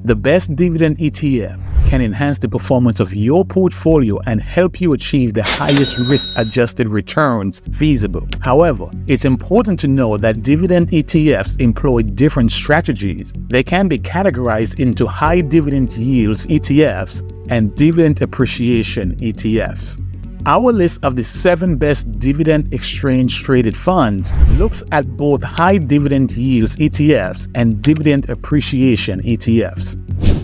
The best dividend ETF can enhance the performance of your portfolio and help you achieve the highest risk-adjusted returns feasible. However, it's important to know that dividend ETFs employ different strategies. They can be categorized into high dividend yields ETFs and dividend appreciation ETFs. Our list of the 7 best dividend exchange-traded funds looks at both high dividend yields ETFs and dividend appreciation ETFs.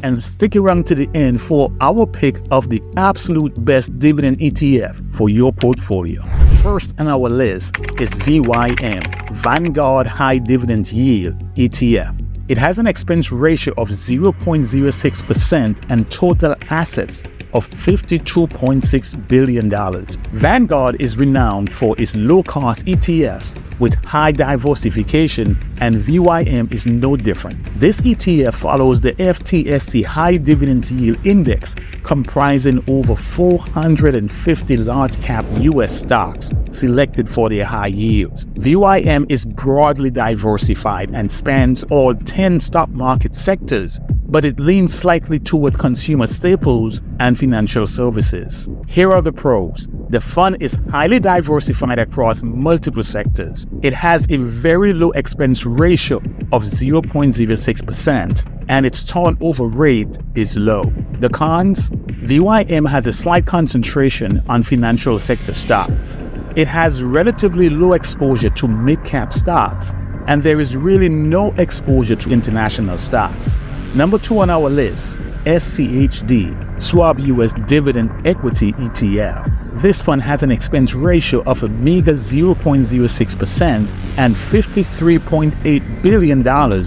And stick around to the end for our pick of the absolute best dividend ETF for your portfolio. First on our list is VYM, Vanguard High Dividend Yield ETF. It has an expense ratio of 0.06% and total assets of $52.6 billion. Vanguard is renowned for its low-cost ETFs with high diversification, and VYM is no different. This ETF follows the FTSE High Dividend Yield Index, comprising over 450 large-cap U.S. stocks selected for their high yields. VYM is broadly diversified and spans all 10 stock market sectors, but it leans slightly towards consumer staples and financial services. Here are the pros. The fund is highly diversified across multiple sectors. It has a very low expense ratio of 0.06%, and its turnover rate is low. The cons? VYM has a slight concentration on financial sector stocks. It has relatively low exposure to mid-cap stocks, and there is really no exposure to international stocks. Number 2 on our list, SCHD, Schwab US Dividend Equity ETF. This fund has an expense ratio of a meager 0.06% and $53.8 billion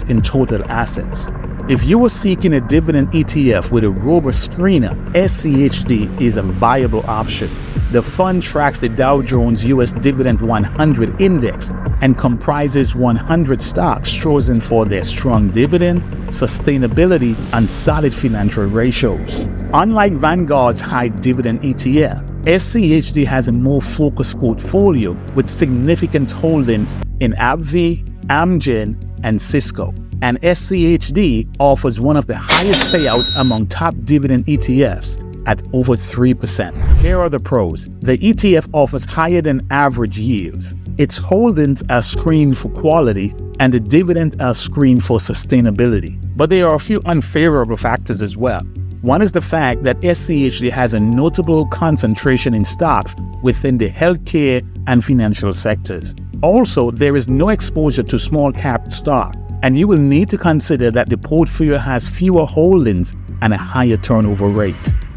in total assets. If you are seeking a dividend ETF with a robust screener, SCHD is a viable option. The fund tracks the Dow Jones US Dividend 100 Index and comprises 100 stocks chosen for their strong dividend, sustainability, and solid financial ratios. Unlike Vanguard's high dividend ETF, SCHD has a more focused portfolio with significant holdings in AbbVie, Amgen, and Cisco. And SCHD offers one of the highest payouts among top dividend ETFs at over 3%. Here are the pros. The ETF offers higher than average yields. Its holdings are screened for quality, and the dividends are screened for sustainability. But there are a few unfavorable factors as well. One is the fact that SCHD has a notable concentration in stocks within the healthcare and financial sectors. Also, there is no exposure to small cap stock, and you will need to consider that the portfolio has fewer holdings and a higher turnover rate.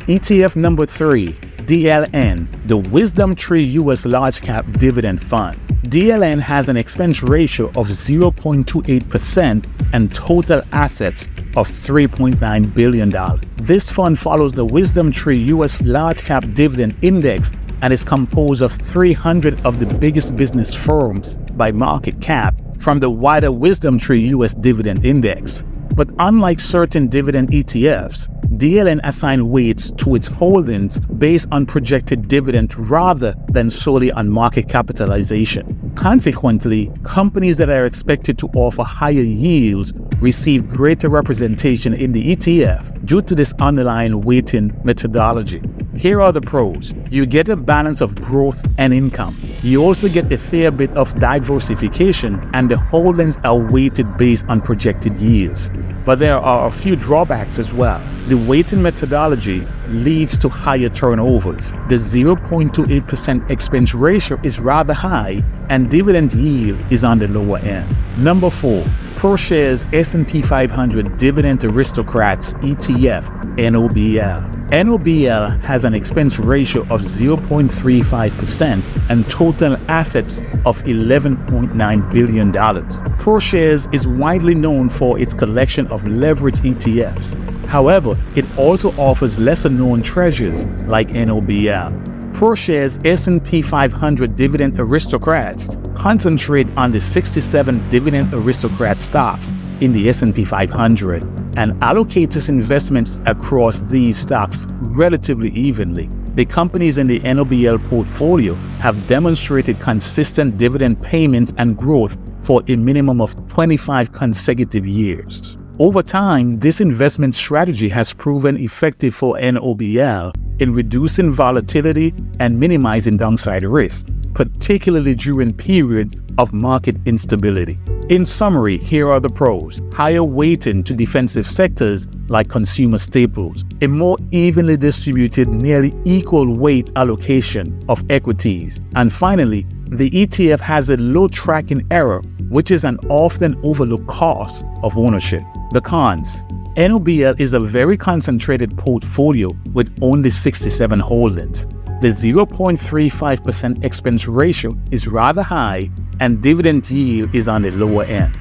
ETF number 3, DLN, the Wisdom Tree US Large Cap Dividend Fund. DLN has an expense ratio of 0.28% and total assets of $3.9 billion. This fund follows the Wisdom Tree US Large Cap Dividend Index and is composed of 300 of the biggest business firms by market cap from the wider Wisdom Tree US Dividend Index. But unlike certain dividend ETFs, DLN assigns weights to its holdings based on projected dividend rather than solely on market capitalization. Consequently, companies that are expected to offer higher yields receive greater representation in the ETF due to this underlying weighting methodology. Here are the pros. You get a balance of growth and income. You also get a fair bit of diversification, and the holdings are weighted based on projected yields. But there are a few drawbacks as well. The weighting methodology leads to higher turnovers. The 0.28% expense ratio is rather high, and dividend yield is on the lower end. Number 4, ProShares S&P 500 Dividend Aristocrats ETF, NOBL. NOBL has an expense ratio of 0.35% and total assets of $11.9 billion. ProShares is widely known for its collection of leverage ETFs. However, it also offers lesser-known treasures like NOBL. ProShares S&P 500 Dividend Aristocrats concentrate on the 67 Dividend Aristocrat stocks in the S&P 500 and allocates its investments across these stocks relatively evenly. The companies in the NOBL portfolio have demonstrated consistent dividend payments and growth for a minimum of 25 consecutive years. Over time, this investment strategy has proven effective for NOBL in reducing volatility and minimizing downside risk, particularly during periods of market instability. In summary, here are the pros: higher weighting to defensive sectors like consumer staples, a more evenly distributed, nearly equal weight allocation of equities, and finally, the ETF has a low tracking error, which is an often overlooked cost of ownership. The cons: NOBL is a very concentrated portfolio with only 67 holdings. The 0.35% expense ratio is rather high, and dividend yield is on the lower end.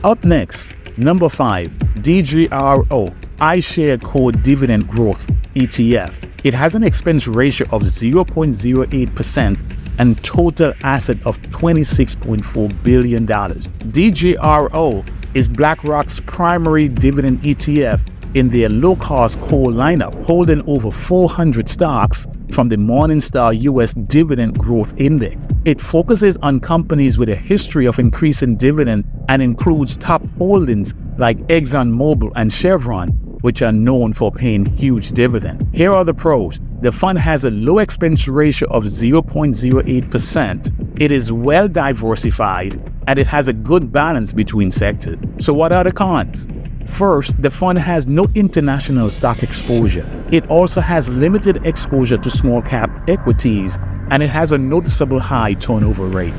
Up next, number 5, DGRO, iShare Core Dividend Growth ETF. It has an expense ratio of 0.08% and total asset of $26.4 billion. DGRO is BlackRock's primary dividend ETF in their low-cost core lineup, holding over 400 stocks from the Morningstar US Dividend Growth Index. It focuses on companies with a history of increasing dividend and includes top holdings like ExxonMobil and Chevron, which are known for paying huge dividends. Here are the pros. The fund has a low expense ratio of 0.08%. It is well diversified, and it has a good balance between sectors. So what are the cons? First, the fund has no international stock exposure. It also has limited exposure to small cap equities, and it has a noticeable high turnover rate.